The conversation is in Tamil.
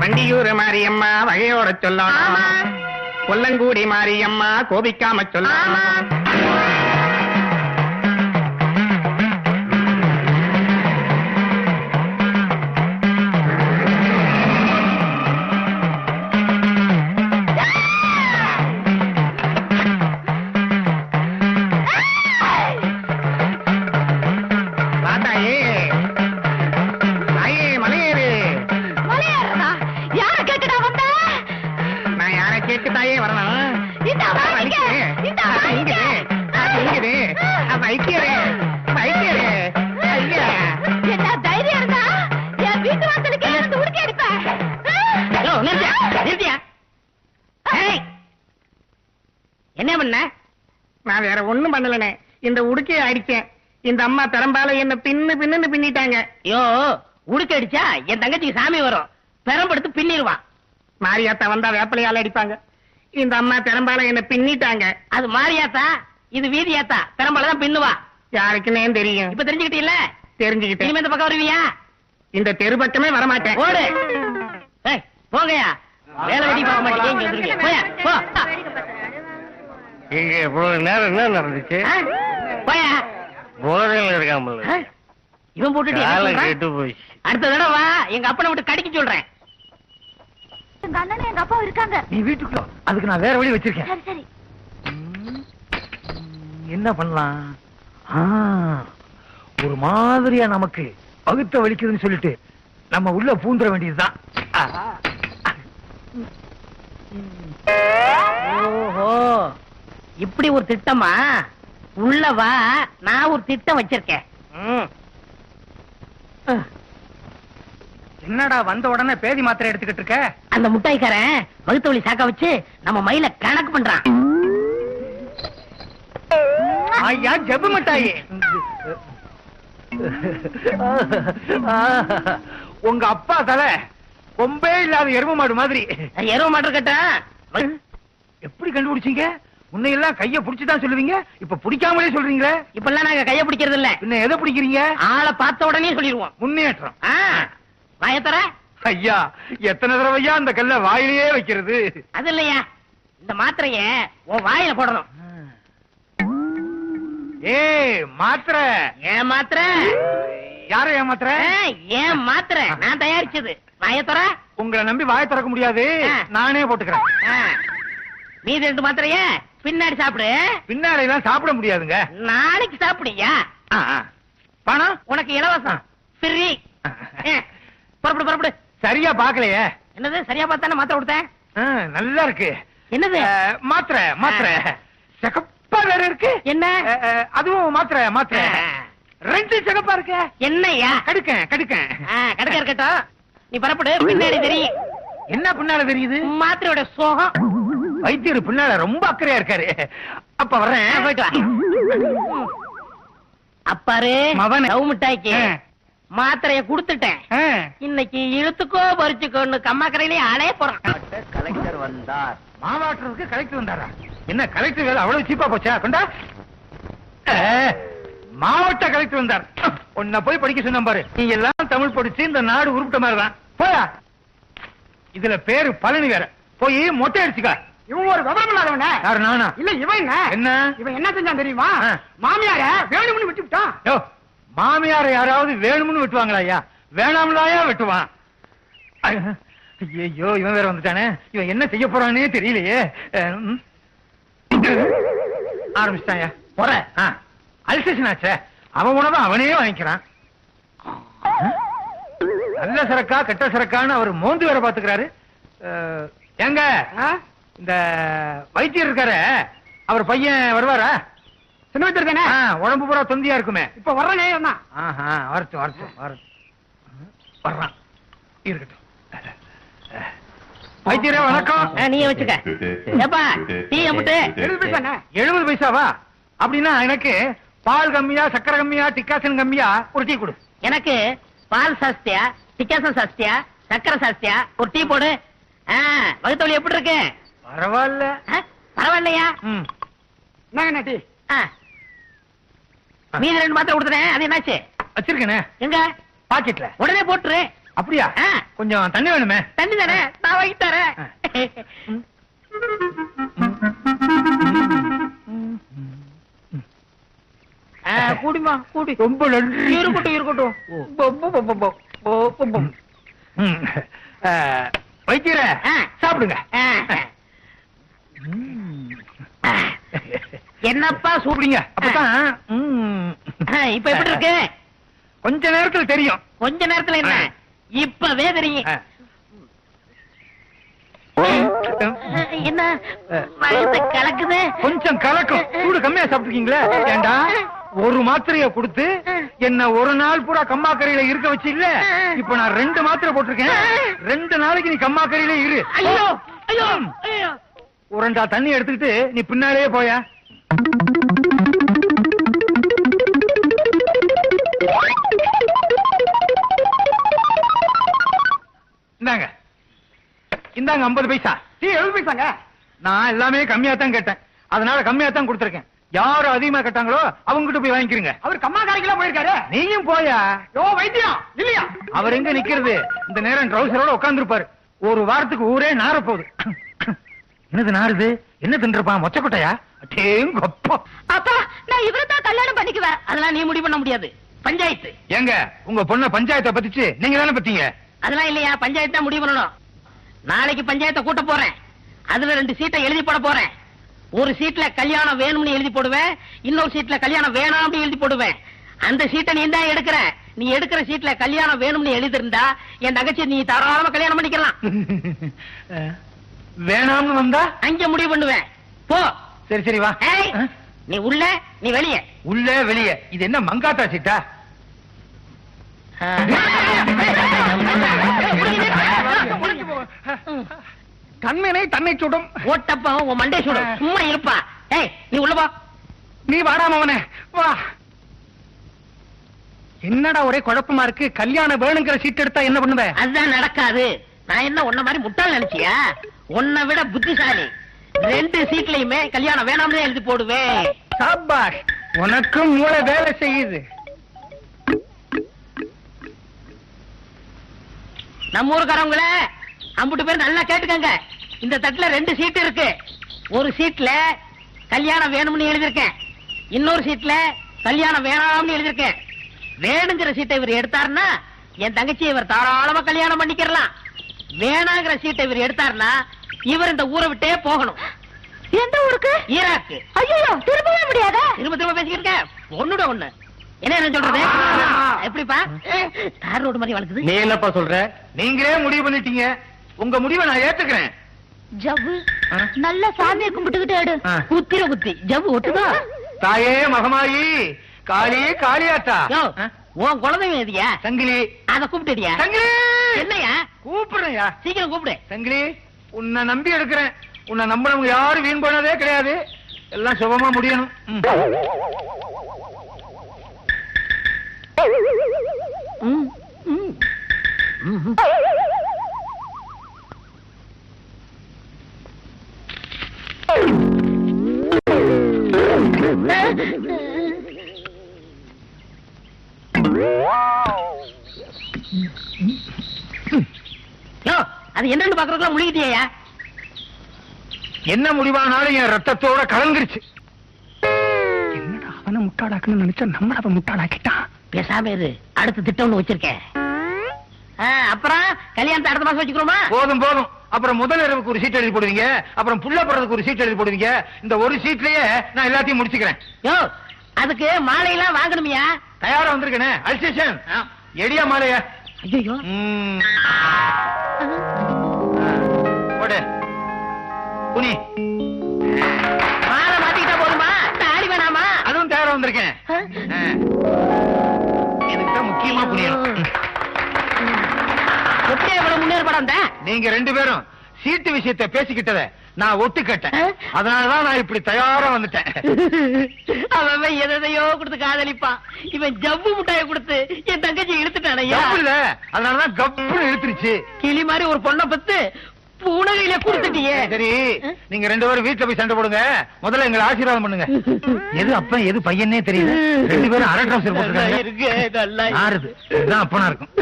வண்டியூர் மாரியம்மா வகையோட சொல்லணும். கொல்லங்கூடி மாரியம்மா கோபிக்காம சொல்லணும். என்ன பண்ண? நான் வேற ஒண்ணும் பண்ணலனே, இந்த உடுக்கையை அடிச்சேன். இந்த அம்மா பெரம்பால என்ன பின்னு பின்னிட்டாங்க. யோ, உடுக்க அடிச்சா என் தங்கச்சிக்கு சாமி வரும், பெரம்பெடுத்து பின்னிடுவான். மாரியாத்தா வந்தா வேப்பலையால அடிப்பாங்க. இந்த அம்மா பெரம்பால என்ன பின்னிட்டாங்க. அது மாரியாத்தா, இது வீதியாத்தா. பெரம்பால தான் பின்னுவா. யாருக்குன்னே தெரியும். இப்ப தெரிஞ்சுக்கிட்டீல்ல? தெரிஞ்சுக்கிட்டேன். இனிமே இந்த பக்கம் வருவியா? இந்த தெரு பக்கமே வரமாட்டேன். ஓடு. போங்கயா, வேலை வெடி பார்க்க மாட்டீங்க, இங்க வந்துருங்க. போயா, போ. இங்க இவ்வளவு நேரம் என்ன நடந்துச்சு? போயா. போதையில இருக்காமல் இவன் போட்டுட்டு கெட்டு போயிடுச்சு. அடுத்த தடவை வா, எங்க அப்பனை விட்டு கடிக்க சொல்றேன். எங்க அண்ணனும் எங்க அப்பா இருக்காங்க. நீ வீட்டுக்குள்ள, அதுக்கு நான் வேற வழி வச்சிருக்கேன். சரி சரி. என்ன பண்ணலாம்? ஒரு மாதிரியா நமக்கு பகுத்த வலிக்குதுன்னு சொல்லிட்டு நம்ம உள்ள பூந்துட வேண்டியதுதான். ஓஹோ, இப்படி ஒரு திட்டமா? உள்ள வா, நான் ஒரு திட்டம் வச்சிருக்கேன். என்னடா வந்த உடனே பேதி மாத்திரை எடுத்துக்கிட்டு இருக்க? அந்த முட்டாய்க்காரன் வகுத்த வழி சாக்க வச்சு நம்ம மயில கணக்கு பண்றான். ஐயா, ஜெபு மிட்டாயி. உங்க அப்பா தலை கொம்பே இல்லாத எரும மாடு மாதிரி. எருவ மாட்டு கட்டா எப்படி கண்டுபிடிச்சீங்க? முன்னையெல்லாம் கைய புடிச்சுதான் சொல்லுவீங்க, இப்ப பிடிக்காமலே சொல்றீங்களே. இப்பெல்லாம் நாங்க கைய பிடிக்கிறது இல்ல. பின்ன எதை பிடிக்கிறீங்க? ஆளை பார்த்த உடனே சொல்லிடுவோம். முன்னேற்றம். வாயத்தர. ஐயா, எத்தனை தடவையா அந்த கல்ல வாயிலேயே வைக்கிறது? அது இல்லையா, இந்த மாத்திரைய உன் வாயில போடணும். ஏய், மாத்திரை. ஏன் மாத்திரை? யார ஏமாத்திர? ஏன் மாத்திரை நான் தயாரிச்சது. வாயத்தர. உங்களை நம்பி வாயை திறக்க முடியாது, நானே போட்டுக்கிறேன். மீதி 2 மாத்திரைய பின்னாடி சாப்பிடு. பின்னாடி எல்லாம் சாப்பிட முடியாதுங்க. நாளைக்கு சாப்பிடுயா. பணம் உனக்கு இலவசம், ஃப்ரீ. புறப்படு புறப்படு. சரியா பாக்கலையே. என்னது சரியா பார்த்தானே மாத்திரை கொடுத்தேன். நல்லா இருக்கு. என்னது? மாத்திரை மாத்திரை. சிகப்பா வேற இருக்கு. என்ன? அதுவும் மாத்திரை மாத்திரை. 2 சிகப்பா இருக்கு. என்னையா? கடுக்கேன் கடுக்கேன். கடுக்க இருக்கட்டும், நீ புறப்படு. பின்னாடி தெரியும். என்ன பின்னால தெரியுது? மாத்திரையோட சோகம். வைத்தியர் பின்னால ரொம்ப அக்கறையா இருக்காரு. அப்ப வர்றேன். போயிட்டு வா. அப்பாரு மவனே. லவ் மிட்டாய்க்கு மாத்திரைய குடுத்துட்டேன். இன்னைக்கு இழுத்துக்கோ பறிச்சுக்கோன்னு கம்மாக்கரையிலேயே அலைய போறான். கலெக்டர் வந்தார். மாவாட்டுறதுக்கு கலெக்டர் வந்தாரா? என்ன கலெக்டர் வேலை அவ்வளவு சீப்பா போச்சா? கொண்டா. மாவட்ட கலெக்டர் வந்தார். உன்னை போய் படிக்க சொன்ன பாரு. நீங்க எல்லாம் தமிழ் படிச்சு இந்த நாடு உருப்பிட்ட மாதிரிதான். போயா. இதுல பேரு பழனி வேற. போய் மொட்டை அடிச்சுக்க. இவன் ஒரு விவரம் இல்லாதவன. யாரு? நானா? இல்ல இவன் என்ன? இவன் என்ன செஞ்சான் தெரியுமா? மாமியார வேணும்னு விட்டு விட்டான். யோ, மாமியார யாராவது வேணும்னு வெட்டுவாங்களா? ஐயா, வேணாம்லாயா வெட்டுவான். ஐயோ, இவன் வேற வந்துட்டானே. இவன் என்ன செய்ய போறானே தெரியலையே. ஆரம்பிச்சிட்டாயா? போற. அல்சேஷன் ஆச்சே. அவன் உணவை அவனே வாங்கிக்கிறான். நல்ல சரக்கா கெட்ட சரக்கான்னு அவர் மோந்து வேற பாத்துக்கிறாரு. எங்க இந்த வைத்தியர் இருக்காரு, அவர் பையன் வருவாரா? சின்ன வைத்தியர் தானே? உடம்பு பூரா தொந்தியா இருக்குமே. இப்ப வர்ற நேரம் தான். வரட்டும் வரட்டும் வரட்டும். வர்றான் இருக்கட்டும். வைத்தியரே வணக்கம். நீயே வச்சுக்க. ஏப்பா டீ அமுட்டு. 70 பைசாவா? அப்படின்னா எனக்கு பால் கம்மியா, சக்கரை கம்மியா, டிக்காசன் கம்மியா ஒரு டீ கொடு. எனக்கு பால் சாஸ்தியா, டிக்காசன் சாஸ்தியா, சக்கரை சாஸ்தியா ஒரு டீ போடு. வகுத்தவழி எப்படி இருக்கு? பரவாயில்ல. பரவாயில்லையா? என்ன டீ? மீதி 2 மாத்திரை கொடுத்துறேன். அது என்னாச்சு? வச்சிருக்கேனே. எங்க? பாக்கெட்ல. உடனே போட்டுரு. அப்படியா ஆ. கொஞ்சம் தண்ணி வேணுமே. தண்ணி தானே நான் வாங்கி தரேன். கூடிமா கூடி. ரொம்ப நன்றி. இருக்கட்டும் இருக்கட்டும். ம். வைத்தியரே ஆ. சாப்பிடுங்க. என்னப்பா சூடு. சாப்பிடுங்க அப்பதான். இப்ப எப்படி இருக்கு? கொஞ்ச நேரத்துல தெரியும். கொஞ்ச நேரத்துல என்ன இப்பவே தெரியும். என்ன வயசு கலக்குது? கொஞ்சம் கலக்கும். சூடு கம்மியா சாப்பிட்டுருக்கீங்களே. ஏண்டா ஒரு மாத்திரைய கொடுத்து என்ன ஒரு நாள் பூரா கம்மாக்கரையில இருக்க வச்சு இல்ல. இப்ப நான் 2 மாத்திரை போட்டிருக்கேன். 2 நாளைக்கு நீ கம்மாக்கரையில இரு. ஐயோ ஐயோ ஐயோ. உரண்டா தண்ணி எடுத்துக்கிட்டு நீ பின்னாலேயே போயா. இந்தாங்க இந்தாங்க 50 பைசா. 70 பைசாங்க. நான் எல்லாமே கம்மியா தான் கேட்டேன். அதனால கம்மியா தான் கொடுத்திருக்கேன். யாரு அதிகமா கேட்டாங்களோ அவங்க கிட்ட போய் வாங்கிக்கிறீங்க. அவர் கம்மாக்காரிக்கெல்லாம் போயிருக்காரு. நீயும் போயா. யோ வைத்தியம் இல்லையா? அவர் எங்க நிக்கிறது? இந்த நேரம் ட்ரௌசரோட உட்கார்ந்துருப்பாரு. ஒரு வாரத்துக்கு ஊரே நார போகுது. என்னது நாருது? என்ன தின்றுப்பான்? மொச்சக்கொட்டையா? அடேங்கப்பா. அப்பா நான் இவரை தான் கல்யாணம் பண்ணிக்குவேன். அதெல்லாம் நீ முடிவு பண்ண முடியாது. பஞ்சாயத்து. ஏங்க உங்க பொண்ண பஞ்சாயத்தை பத்திச்சு நீங்க தானே பத்தீங்க? அதெல்லாம் இல்லையா, பஞ்சாயத்து தான் முடிவு பண்ணணும். நாளைக்கு பஞ்சாயத்தை கூட்ட போறேன். அதுல 2 சீட்டை எழுதி போட போறேன். ஒரு சீட்ல கல்யாணம் வேணும்னு எழுதி போடுவேன், இன்னொரு சீட்ல கல்யாணம் வேணாம்னு எழுதி போடுவேன். அந்த சீட்டை நீ தான் எடுக்கிற. நீ எடுக்கிற சீட்ல கல்யாணம் வேணும்னு எழுதி இருந்தா என் தங்கச்சி நீ தாராளமா கல்யாணம் பண்ணிக்கலாம். வேணாம்னு வந்தா அங்க முடிவு பண்ணுவேன். போ. சரி சரி வா. ஏய், நீ உள்ள நீ வெளியே. உள்ள வெளியே. இது என்ன மங்காத்தா சீட்டா? கண்மனை தன்னை சுடும். ஓட்டப்பா உன் மண்டே சுடும். சும்மா இருப்பா. ஏய் நீ உள்ள போ. நீ வாடாம அவனே வா. என்னடா ஒரே குழப்பமா இருக்கு. கல்யாணம் வேணுங்கிற சீட் எடுத்தா என்ன பண்ணுவ? அதுதான் நடக்காது. நான் என்ன உன்ன மாதிரி முட்டாள் நினைச்சியா? உன்னை விட புத்திசாலி. 2 சீட்லயுமே கல்யாணம் வேணாம்னு எழுதி போடுவேன். சாபாஷ், உனக்கும் மூளை வேலை செய்யுது. நம்ம ஊருக்காரவங்கள அம்புட்டு பேர் நல்லா கேட்டுக்கங்க. இந்த தட்டுல 2 சீட் இருக்கு. ஒரு சீட்ல கல்யாணம் வேணும்னு எழுதிருக்கேன், இன்னொரு சீட்ல கல்யாணம் வேணாம்னு எழுதிருக்கேன். வேணுங்கிற சீட்டை இவர் எடுத்தாருன்னா என் தங்கச்சி இவர் தாராளமா கல்யாணம் பண்ணிக்கிறலாம். வேணாங்கிற சீட்டை இவர் எடுத்தாருன்னா இவர் இந்த ஊரை விட்டே போகணும். எந்த ஊருக்கு? ஈராக்கு. ஐயோ திரும்பவே முடியாதா? திரும்ப திரும்ப பேசிக்கிட்டு இருக்க. ஒண்ணுட ஒண்ணு. என்ன சொல்றது? எப்படிப்பா தார் ரோடு மாதிரி வளர்க்குது? நீ என்னப்பா சொல்ற? நீங்களே முடிவு பண்ணிட்டீங்க. உங்க முடிவை நான் ஏத்துக்கிறேன். ஜவ்வு நல்ல சாமியை கும்பிட்டுக்கிட்டு எடு. குத்திர குத்தி ஜவ்வு ஒட்டுதா? தாயே மகமாயி, காளி காளியாத்தா. யோ, உன் குழந்தைங்க எதியா? சங்கிலி. அத கூப்பிட்டுடியா? சங்கிலி என்னையா? கூப்பிடுறேன்யா. சீக்கிரம் கூப்பிடு. சங்கிலி, உன்னை நம்பி எடுக்கிறேன். உன்னை நம்பினவங்க யாரும் வீண் போனதே கிடையாது. எல்லாம் சுபமா முடியணும். யோ, அது என்னன்னு பாக்குறதுக்குள்ள முழுகிட்டியா? என்ன முடிவானாலும் என் ரத்தத்தோட கலந்துருச்சு. என்னடா அவனை முட்டாளாக்குன்னு நினைச்சா நம்மள அவன் முட்டாளாக்கிட்டான். பேசாம இரு. அடுத்த திட்டம் ஒண்ணு வச்சிருக்கேன். அப்புறம் கல்யாணத்தை அடுத்த மாசம் வச்சுக்கிறோமா? போதும் போதும். அப்புறம் முதல் இரவுக்கு ஒரு சீட் எழுதி போடுவீங்க, அப்புறம் புள்ள போறதுக்கு ஒரு சீட் எழுதி போடுவீங்க. இந்த ஒரு சீட்லயே நான் எல்லாத்தையும் முடிச்சுக்கிறேன். யோ, அதுக்கு மாலையெல்லாம் வாங்கணுமியா? தயாரா வந்திருக்கேனே. அல்சேஷன் எடியா மாலையா? ஐயோ, போடு புனி. மாலை மாத்திக்கிட்டா போதுமா? தாலி வேணாமா? அதுவும் தயாரா வந்திருக்கேன். இதுக்குதான் முக்கியமா புனியணும். எப்படி எவ்வளவு முன்னேற்பாடம் தான்? நீங்க 2 பேரும் சீட்டு விஷயத்தை பேசிக்கிட்டத நான் ஒத்துக்கிட்டேன். அதனாலதான் நான் இப்படி தயாரா வந்துட்டேன். அவன் எதையோ கொடுத்து காதலிப்பான். இவன் ஜவ்வு முட்டாயை கொடுத்து என் தங்கச்சி இழுத்துட்டானையா? கப்பு இல்ல, அதனாலதான் கப்புன்னு இழுத்துருச்சு. கிளி மாதிரி ஒரு பொண்ணை பத்து பூனகையில கொடுத்துட்டியே. சரி, நீங்க 2 பேரும் வீட்டுல போய் சண்டை போடுங்க. முதல்ல எங்களை ஆசீர்வாதம் பண்ணுங்க. எது அப்பன் எது பையனே தெரியல. 2 பேரும் அரை ட்ரவுசர் போட்டுருக்காங்க. இருக்கு நல்லா ஆறுது. இதுதான் அப்பனா இருக்கும்.